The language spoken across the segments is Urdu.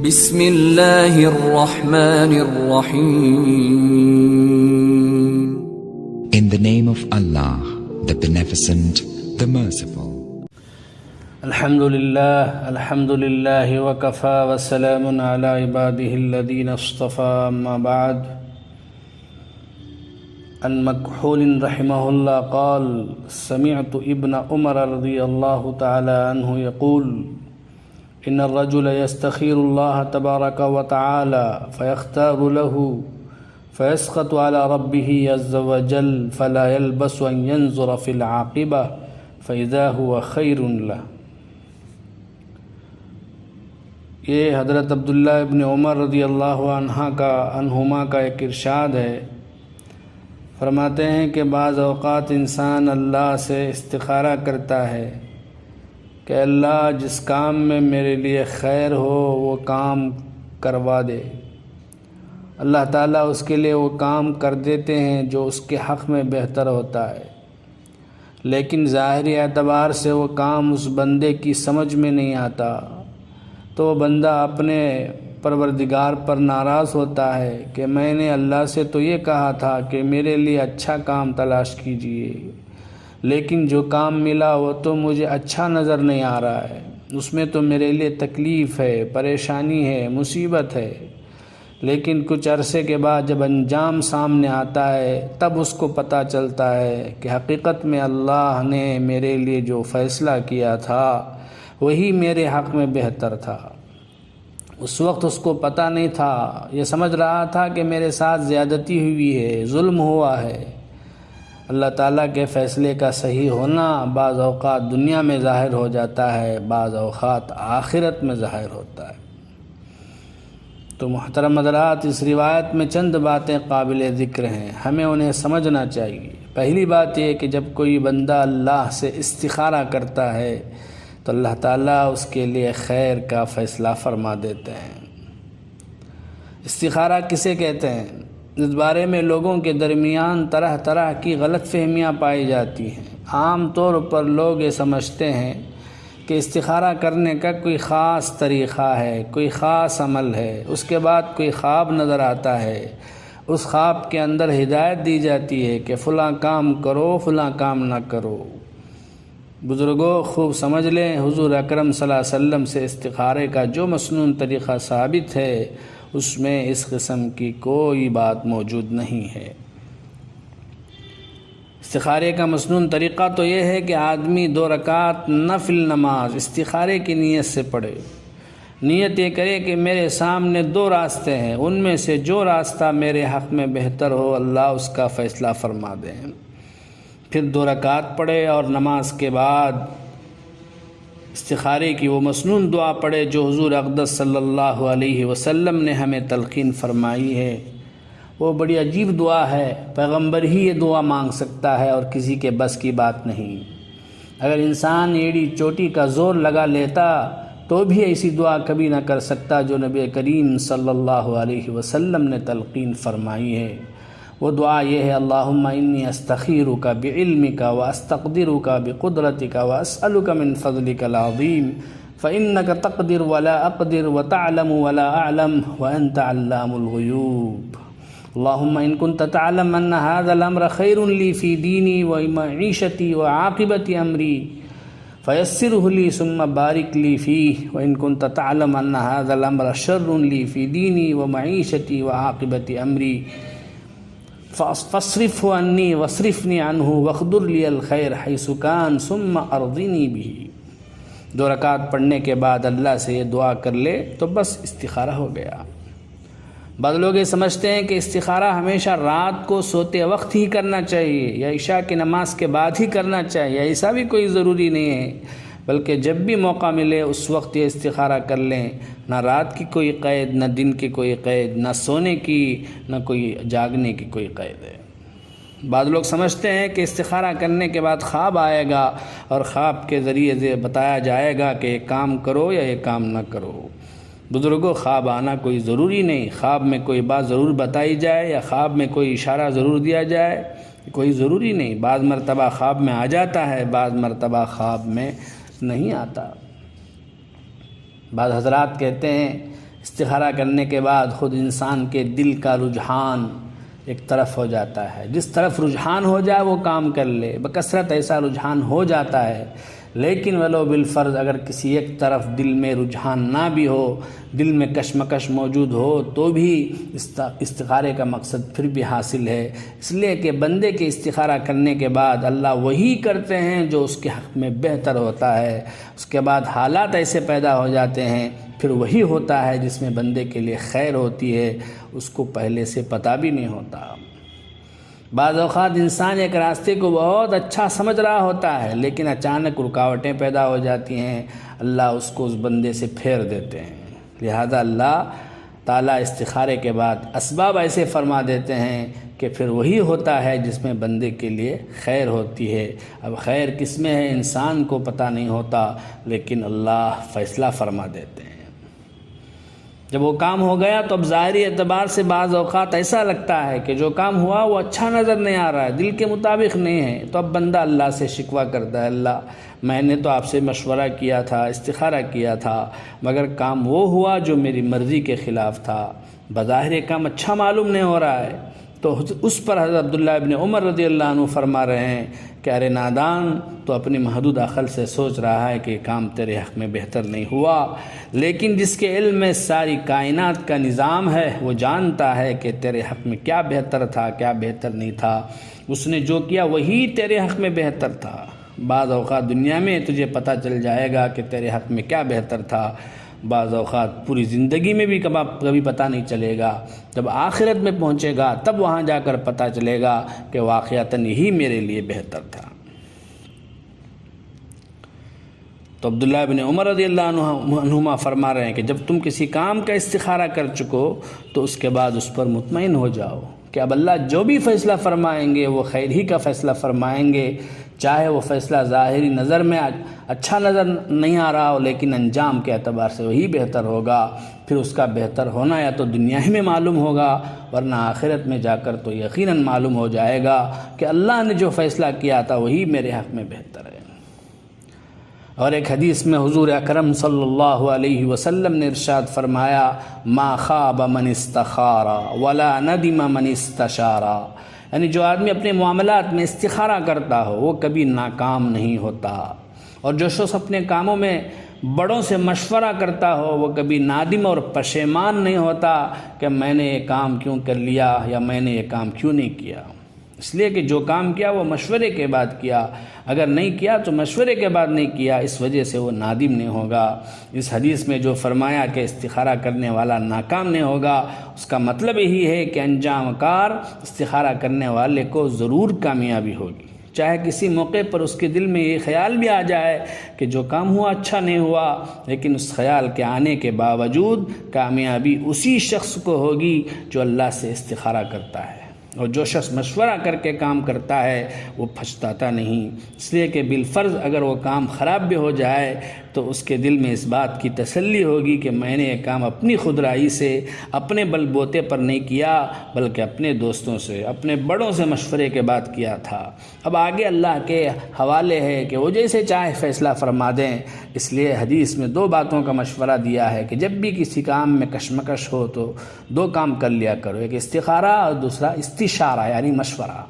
بسم اللہ الرحمن الرحیم. In the name of Allah, the Beneficent, the Merciful. الحمدللہ وکفا وسلام علی عباده الذین اصطفى. اما بعد، عن مکحول رحمہ اللہ قال سمعت ابن عمر رضی اللہ تعالی عنہ یقول ان الرجل يستخير الله تبارك وتعالى فيختار له فيسخط على ربه عز وجل فلا يلبس أن ينظر في العاقبة فإذا هو خير له. یہ حضرت عبداللہ ابن عمر رضی اللہ عنہما کا ایک ارشاد ہے. فرماتے ہیں کہ بعض اوقات انسان اللہ سے استخارہ کرتا ہے کہ اللہ جس کام میں میرے لیے خیر ہو وہ کام کروا دے. اللہ تعالیٰ اس کے لیے وہ کام کر دیتے ہیں جو اس کے حق میں بہتر ہوتا ہے، لیکن ظاہری اعتبار سے وہ کام اس بندے کی سمجھ میں نہیں آتا، تو وہ بندہ اپنے پروردگار پر ناراض ہوتا ہے کہ میں نے اللہ سے تو یہ کہا تھا کہ میرے لیے اچھا کام تلاش کیجیے، لیکن جو کام ملا وہ تو مجھے اچھا نظر نہیں آ رہا ہے، اس میں تو میرے لیے تکلیف ہے، پریشانی ہے، مصیبت ہے. لیکن کچھ عرصے کے بعد جب انجام سامنے آتا ہے تب اس کو پتہ چلتا ہے کہ حقیقت میں اللہ نے میرے لیے جو فیصلہ کیا تھا وہی میرے حق میں بہتر تھا. اس وقت اس کو پتہ نہیں تھا، یہ سمجھ رہا تھا کہ میرے ساتھ زیادتی ہوئی ہے، ظلم ہوا ہے. اللہ تعالیٰ کے فیصلے کا صحیح ہونا بعض اوقات دنیا میں ظاہر ہو جاتا ہے، بعض اوقات آخرت میں ظاہر ہوتا ہے. تو محترم حضرات، اس روایت میں چند باتیں قابل ذکر ہیں، ہمیں انہیں سمجھنا چاہیے. پہلی بات یہ کہ جب کوئی بندہ اللہ سے استخارہ کرتا ہے تو اللہ تعالیٰ اس کے لیے خیر کا فیصلہ فرما دیتے ہیں. استخارہ کسے کہتے ہیں؟ اس بارے میں لوگوں کے درمیان طرح طرح کی غلط فہمیاں پائی جاتی ہیں. عام طور پر لوگ یہ سمجھتے ہیں کہ استخارہ کرنے کا کوئی خاص طریقہ ہے، کوئی خاص عمل ہے، اس کے بعد کوئی خواب نظر آتا ہے، اس خواب کے اندر ہدایت دی جاتی ہے کہ فلاں کام کرو، فلاں کام نہ کرو. بزرگوں خوب سمجھ لیں، حضور اکرم صلی اللہ علیہ وسلم سے استخارے کا جو مسنون طریقہ ثابت ہے اس میں اس قسم کی کوئی بات موجود نہیں ہے. استخارے کا مسنون طریقہ تو یہ ہے کہ آدمی 2 رکعت نفل نماز استخارے کی نیت سے پڑھے. نیت یہ کرے کہ میرے سامنے 2 راستے ہیں، ان میں سے جو راستہ میرے حق میں بہتر ہو اللہ اس کا فیصلہ فرما دیں. پھر 2 رکعت پڑھے اور نماز کے بعد استخارے کی وہ مسنون دعا پڑھے جو حضور اقدس صلی اللہ علیہ وسلم نے ہمیں تلقین فرمائی ہے. وہ بڑی عجیب دعا ہے، پیغمبر ہی یہ دعا مانگ سکتا ہے اور کسی کے بس کی بات نہیں. اگر انسان ایڑی چوٹی کا زور لگا لیتا تو بھی ایسی دعا کبھی نہ کر سکتا جو نبی کریم صلی اللہ علیہ وسلم نے تلقین فرمائی ہے. وہ دعا یہ ہے: اللہم انی استخیرک بعلمک واستقدرک بقدرتک واسألک من فضلک العظیم فإنک تقدر ولا اقدر وتعلم ولا اعلم وانت علام الغیوب. اللہم ان کنت تعلم ان هذا الامر خیر لی فی دینی ومعیشتی وعاقبت امری فیسره لی ثم بارک لی فیہ وان کنت تعلم ان هذا الامر شر لی فی دینی ومعیشتی وعاقبت امری فاصرفه عنی واصرفنی عنہ واقدر لی الخیر حیث کان ثم ارضنی بہ. 2 رکعت پڑھنے کے بعد اللہ سے یہ دعا کر لے تو بس استخارہ ہو گیا. بعض لوگ یہ سمجھتے ہیں کہ استخارہ ہمیشہ رات کو سوتے وقت ہی کرنا چاہیے یا عشاء کی نماز کے بعد ہی کرنا چاہیے. ایسا بھی کوئی ضروری نہیں ہے، بلکہ جب بھی موقع ملے اس وقت یہ استخارہ کر لیں. نہ رات کی کوئی قید، نہ دن کی کوئی قید، نہ سونے کی نہ کوئی جاگنے کی کوئی قید ہے. بعض لوگ سمجھتے ہیں کہ استخارہ کرنے کے بعد خواب آئے گا اور خواب کے ذریعے سے بتایا جائے گا کہ یہ کام کرو یا یہ کام نہ کرو. بزرگوں، خواب آنا کوئی ضروری نہیں. خواب میں کوئی بات ضرور بتائی جائے یا خواب میں کوئی اشارہ ضرور دیا جائے کوئی ضروری نہیں. بعض مرتبہ خواب میں آ جاتا ہے، بعض مرتبہ خواب میں نہیں آتا. بعض حضرات کہتے ہیں استخارہ کرنے کے بعد خود انسان کے دل کا رجحان ایک طرف ہو جاتا ہے، جس طرف رجحان ہو جائے وہ کام کر لے، بکثرت ایسا رجحان ہو جاتا ہے۔ لیکن ولو بالفرض اگر کسی ایک طرف دل میں رجحان نہ بھی ہو، دل میں کشمکش موجود ہو، تو بھی استخارے کا مقصد پھر بھی حاصل ہے، اس لیے کہ بندے کے استخارہ کرنے کے بعد اللہ وہی کرتے ہیں جو اس کے حق میں بہتر ہوتا ہے، اس کے بعد حالات ایسے پیدا ہو جاتے ہیں، پھر وہی ہوتا ہے جس میں بندے کے لیے خیر ہوتی ہے، اس کو پہلے سے پتہ بھی نہیں ہوتا۔ بعض اوقات انسان ایک راستے کو بہت اچھا سمجھ رہا ہوتا ہے، لیکن اچانک رکاوٹیں پیدا ہو جاتی ہیں، اللہ اس کو اس بندے سے پھیر دیتے ہیں۔ لہذا اللہ تعالیٰ استخارے کے بعد اسباب ایسے فرما دیتے ہیں کہ پھر وہی ہوتا ہے جس میں بندے کے لیے خیر ہوتی ہے۔ اب خیر کس میں ہے انسان کو پتہ نہیں ہوتا، لیکن اللہ فیصلہ فرما دیتے ہیں۔ جب وہ کام ہو گیا تو اب ظاہری اعتبار سے بعض اوقات ایسا لگتا ہے کہ جو کام ہوا وہ اچھا نظر نہیں آ رہا ہے، دل کے مطابق نہیں ہے، تو اب بندہ اللہ سے شکوہ کرتا ہے، اللہ میں نے تو آپ سے مشورہ کیا تھا، استخارہ کیا تھا، مگر کام وہ ہوا جو میری مرضی کے خلاف تھا، بظاہر کام اچھا معلوم نہیں ہو رہا ہے۔ تو اس پر حضرت عبداللہ ابن عمر رضی اللہ عنہ فرما رہے ہیں کہ ارے نادان، تو اپنی محدود عقل سے سوچ رہا ہے کہ کام تیرے حق میں بہتر نہیں ہوا، لیکن جس کے علم میں ساری کائنات کا نظام ہے وہ جانتا ہے کہ تیرے حق میں کیا بہتر تھا کیا بہتر نہیں تھا، اس نے جو کیا وہی تیرے حق میں بہتر تھا۔ بعض اوقات دنیا میں تجھے پتہ چل جائے گا کہ تیرے حق میں کیا بہتر تھا، بعض اوقات پوری زندگی میں بھی کبھی پتہ نہیں چلے گا، جب آخرت میں پہنچے گا تب وہاں جا کر پتہ چلے گا کہ واقعتاً یہی میرے لیے بہتر تھا۔ تو عبداللہ ابن عمر رضی اللہ عنہما فرما رہے ہیں کہ جب تم کسی کام کا استخارہ کر چکو تو اس کے بعد اس پر مطمئن ہو جاؤ کہ اب اللہ جو بھی فیصلہ فرمائیں گے وہ خیر ہی کا فیصلہ فرمائیں گے، چاہے وہ فیصلہ ظاہری نظر میں اچھا نظر نہیں آ رہا ہو، لیکن انجام کے اعتبار سے وہی بہتر ہوگا۔ پھر اس کا بہتر ہونا یا تو دنیا ہی میں معلوم ہوگا، ورنہ آخرت میں جا کر تو یقیناً معلوم ہو جائے گا کہ اللہ نے جو فیصلہ کیا تھا وہی میرے حق میں بہتر ہے۔ اور ایک حدیث میں حضور اکرم صلی اللہ علیہ وسلم نے ارشاد فرمایا، ما خاب من استخار ولا ندم من استشار، یعنی جو آدمی اپنے معاملات میں استخارہ کرتا ہو وہ کبھی ناکام نہیں ہوتا، اور جو شخص اپنے کاموں میں بڑوں سے مشورہ کرتا ہو وہ کبھی نادم اور پشیمان نہیں ہوتا کہ میں نے یہ کام کیوں کر لیا یا میں نے یہ کام کیوں نہیں کیا، اس لیے کہ جو کام کیا وہ مشورے کے بعد کیا، اگر نہیں کیا تو مشورے کے بعد نہیں کیا، اس وجہ سے وہ نادم نہیں ہوگا۔ اس حدیث میں جو فرمایا کہ استخارہ کرنے والا ناکام نہیں ہوگا، اس کا مطلب یہی ہے کہ انجام کار استخارہ کرنے والے کو ضرور کامیابی ہوگی، چاہے کسی موقع پر اس کے دل میں یہ خیال بھی آ جائے کہ جو کام ہوا اچھا نہیں ہوا، لیکن اس خیال کے آنے کے باوجود کامیابی اسی شخص کو ہوگی جو اللہ سے استخارہ کرتا ہے، اور جو شخص مشورہ کر کے کام کرتا ہے وہ پچھتاتا نہیں، اس لیے کہ بالفرض اگر وہ کام خراب بھی ہو جائے تو اس کے دل میں اس بات کی تسلی ہوگی کہ میں نے یہ کام اپنی خودرائے سے اپنے بل بوتے پر نہیں کیا بلکہ اپنے دوستوں سے اپنے بڑوں سے مشورے کے بعد کیا تھا۔ اب آگے اللہ کے حوالے ہے کہ وہ جیسے چاہے فیصلہ فرما دیں، اس لیے حدیث میں دو باتوں کا مشورہ دیا ہے کہ جب بھی کسی کام میں کشمکش ہو تو دو کام کر لیا کرو، ایک استخارہ اور دوسرا استشارہ یعنی مشورہ۔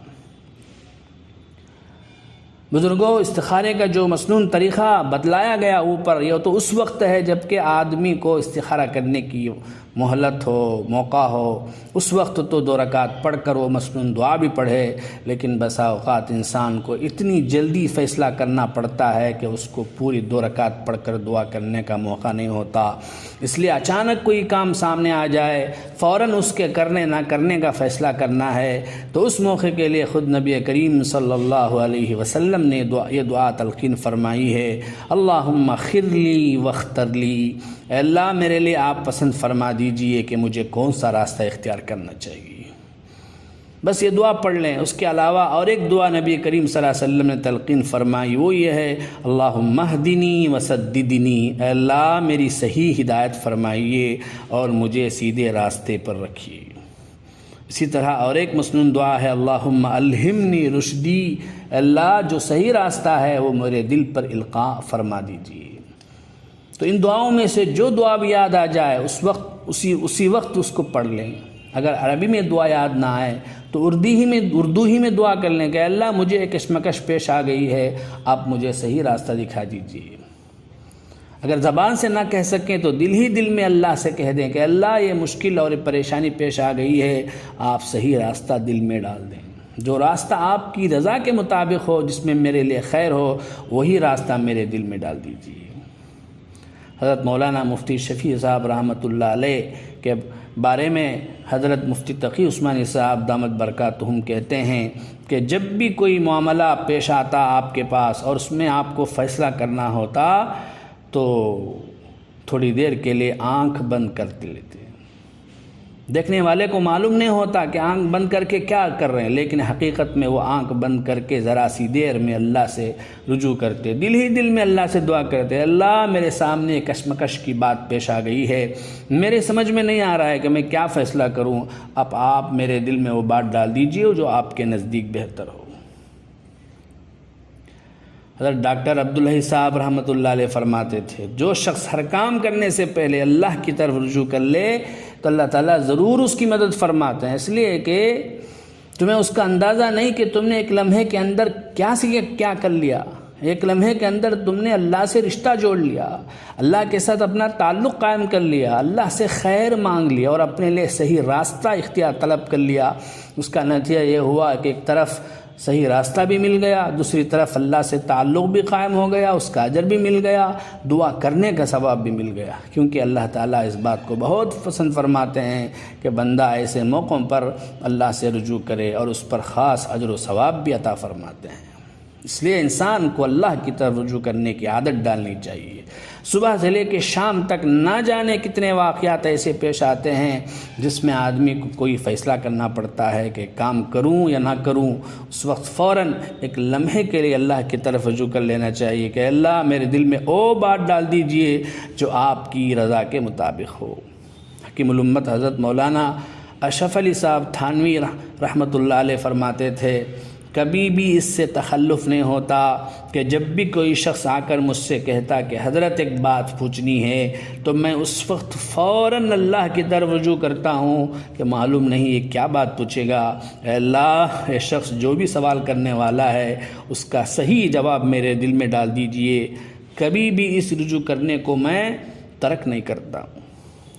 بزرگوں، استخارے کا جو مسنون طریقہ بتلایا گیا اوپر، یہ تو اس وقت ہے جب کہ آدمی کو استخارہ کرنے کی مہلت ہو، موقع ہو، اس وقت تو 2 رکعت پڑھ کر وہ مسنون دعا بھی پڑھے، لیکن بسا اوقات انسان کو اتنی جلدی فیصلہ کرنا پڑتا ہے کہ اس کو پوری 2 رکعت پڑھ کر دعا کرنے کا موقع نہیں ہوتا، اس لیے اچانک کوئی کام سامنے آ جائے فوراً اس کے کرنے نہ کرنے کا فیصلہ کرنا ہے، تو اس موقع کے لیے خود نبی کریم صلی اللہ علیہ وسلم نے یہ دعا تلقین فرمائی ہے، اللہم خر لی واختر لی، اے اللہ میرے لیے آپ پسند فرما دیجئے کہ مجھے کون سا راستہ اختیار کرنا چاہیے، بس یہ دعا پڑھ لیں۔ اس کے علاوہ اور ایک دعا نبی کریم صلی اللہ علیہ وسلم نے تلقین فرمائی، وہ یہ ہے، اللہم اہدنی وسددنی، اے اللہ میری صحیح ہدایت فرمائیے اور مجھے سیدھے راستے پر رکھیے۔ اسی طرح اور ایک مسنون دعا ہے، اللہم الہمنی رشدی، اے اللہ جو صحیح راستہ ہے وہ میرے دل پر القاء فرما دیجیے۔ تو ان دعاؤں میں سے جو دعا بھی یاد آ جائے اس وقت اسی وقت اس کو پڑھ لیں۔ اگر عربی میں دعا یاد نہ آئے تو اردو ہی میں دعا کر لیں کہ اللہ مجھے ایک کشمکش پیش آ گئی ہے، آپ مجھے صحیح راستہ دکھا دیجیے۔ اگر زبان سے نہ کہہ سکیں تو دل ہی دل میں اللہ سے کہہ دیں کہ اللہ یہ مشکل اور یہ پریشانی پیش آ گئی ہے، آپ صحیح راستہ دل میں ڈال دیں۔ جو راستہ آپ کی رضا کے مطابق ہو، جس میں میرے لیے خیر ہو، وہی راستہ میرے دل میں ڈال دیجیے۔ حضرت مولانا مفتی شفیع صاحب رحمۃ اللہ علیہ کے بارے میں حضرت مفتی تقی عثمانی صاحب دامت برکاتہم کہتے ہیں کہ جب بھی کوئی معاملہ پیش آتا آپ کے پاس اور اس میں آپ کو فیصلہ کرنا ہوتا تو تھوڑی دیر کے لیے آنکھ بند کر لیتے۔ دیکھنے والے کو معلوم نہیں ہوتا کہ آنکھ بند کر کے کیا کر رہے ہیں، لیکن حقیقت میں وہ آنکھ بند کر کے ذرا سی دیر میں اللہ سے رجوع کرتے، دل ہی دل میں اللہ سے دعا کرتے، اللہ میرے سامنے کشمکش کی بات پیش آ گئی ہے، میرے سمجھ میں نہیں آ رہا ہے کہ میں کیا فیصلہ کروں، اب آپ میرے دل میں وہ بات ڈال دیجیے جو آپ کے نزدیک بہتر ہو۔ حضرت ڈاکٹر عبداللہ صاحب رحمۃ اللہ علیہ فرماتے تھے، جو شخص ہر کام کرنے سے پہلے اللہ کی طرف رجوع کر لے تو اللہ تعالیٰ ضرور اس کی مدد فرماتے ہیں، اس لیے کہ تمہیں اس کا اندازہ نہیں کہ تم نے ایک لمحے کے اندر کیا کر لیا۔ ایک لمحے کے اندر تم نے اللہ سے رشتہ جوڑ لیا، اللہ کے ساتھ اپنا تعلق قائم کر لیا، اللہ سے خیر مانگ لیا اور اپنے لیے صحیح راستہ اختیار طلب کر لیا۔ اس کا نتیجہ یہ ہوا کہ ایک طرف صحیح راستہ بھی مل گیا، دوسری طرف اللہ سے تعلق بھی قائم ہو گیا، اس کا اجر بھی مل گیا، دعا کرنے کا ثواب بھی مل گیا، کیونکہ اللہ تعالیٰ اس بات کو بہت پسند فرماتے ہیں کہ بندہ ایسے موقعوں پر اللہ سے رجوع کرے اور اس پر خاص اجر و ثواب بھی عطا فرماتے ہیں۔ اس لیے انسان کو اللہ کی طرف رجوع کرنے کی عادت ڈالنی چاہیے۔ صبح سے لے کے شام تک نہ جانے کتنے واقعات ایسے پیش آتے ہیں جس میں آدمی کو کوئی فیصلہ کرنا پڑتا ہے کہ کام کروں یا نہ کروں، اس وقت فوراً ایک لمحے کے لیے اللہ کی طرف رجوع کر لینا چاہیے کہ اللہ میرے دل میں وہ بات ڈال دیجئے جو آپ کی رضا کے مطابق ہو۔ حکیم الامت حضرت مولانا اشرف علی صاحب تھانوی رحمۃ اللہ علیہ فرماتے تھے، کبھی بھی اس سے تخلف نہیں ہوتا کہ جب بھی کوئی شخص آ کر مجھ سے کہتا کہ حضرت ایک بات پوچھنی ہے تو میں اس وقت فوراً اللہ کی طرف رجوع کرتا ہوں کہ معلوم نہیں یہ کیا بات پوچھے گا، اے اللہ یہ شخص جو بھی سوال کرنے والا ہے اس کا صحیح جواب میرے دل میں ڈال دیجئے۔ کبھی بھی اس رجوع کرنے کو میں ترک نہیں کرتا ہوں۔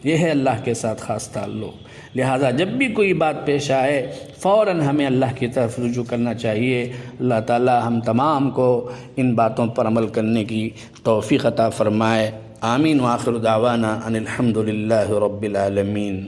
یہ ہے اللہ کے ساتھ خاص تعلق۔ لہٰذا جب بھی کوئی بات پیش آئے فوراً ہمیں اللہ کی طرف رجوع کرنا چاہیے۔ اللہ تعالی ہم تمام کو ان باتوں پر عمل کرنے کی توفیق عطا فرمائے۔ آمین۔ وآخر دعوانا ان الحمد للہ رب العالمین۔